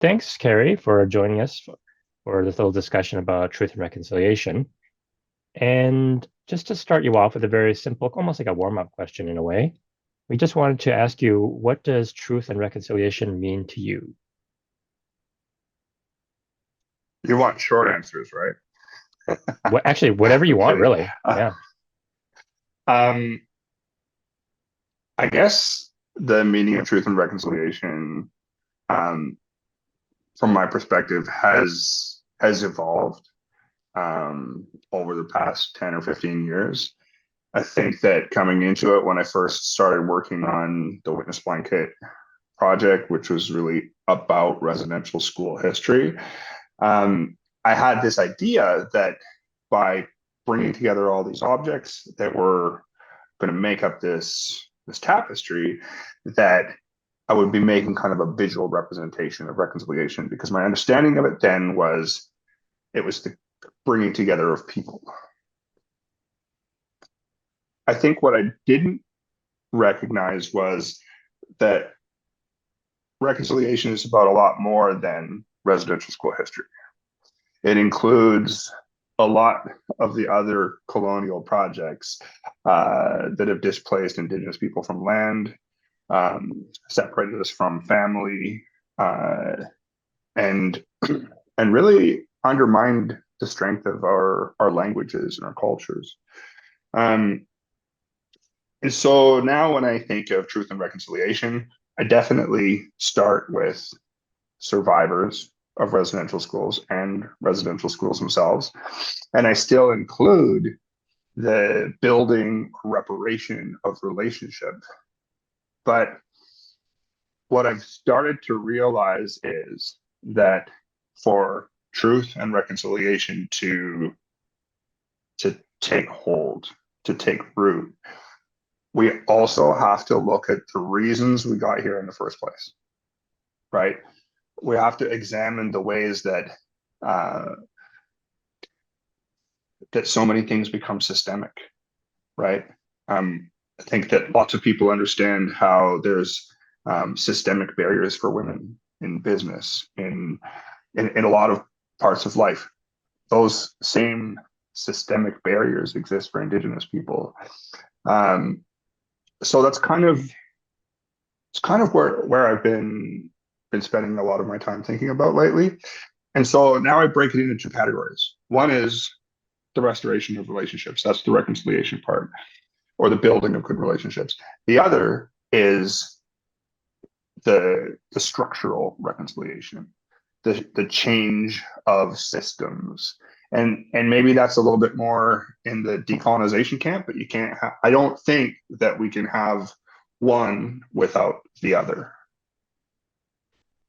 Thanks, Carey, for joining us for this little discussion about truth and reconciliation. And just to start you off with a very simple, almost like a warm-up question in a way, we just wanted to ask you, what does truth and reconciliation mean to you? You want short answers, right? Actually, whatever you I'm want, kidding. really. Uh, Yeah. um, I guess the meaning of truth and reconciliation, um, from my perspective, has evolved over the past 10 or 15 years. I think that coming into it, when I first started working on the Witness Blanket project, which was really about residential school history, um, I had this idea that by bringing together all these objects that were going to make up this tapestry, that I would be making kind of a visual representation of reconciliation, because my understanding of it then was it was the bringing together of people. I think what I didn't recognize was that reconciliation is about a lot more than residential school history. It includes a lot of the other colonial projects that have displaced Indigenous people from land, separated us from family, and and really undermined the strength of our languages and our cultures. Um, and so now, when I think of truth and reconciliation, I definitely start with survivors of residential schools and residential schools themselves. And I still include the building reparation of relationship. But what I've started to realize is that for truth and reconciliation to take hold, to take root, we also have to look at the reasons we got here in the first place, right? We have to examine the ways that uh, that so many things become systemic, right? I think that lots of people understand how there's systemic barriers for women in business, in a lot of parts of life. Those same systemic barriers exist for Indigenous people. Um, so that's kind of it's kind of where I've been spending a lot of my time thinking about lately. And so now I break it into two categories. One is the restoration of relationships. That's the reconciliation part, or the building of good relationships. The other is the structural reconciliation, the change of systems. And maybe that's a little bit more in the decolonization camp, but you can't I don't think that we can have one without the other.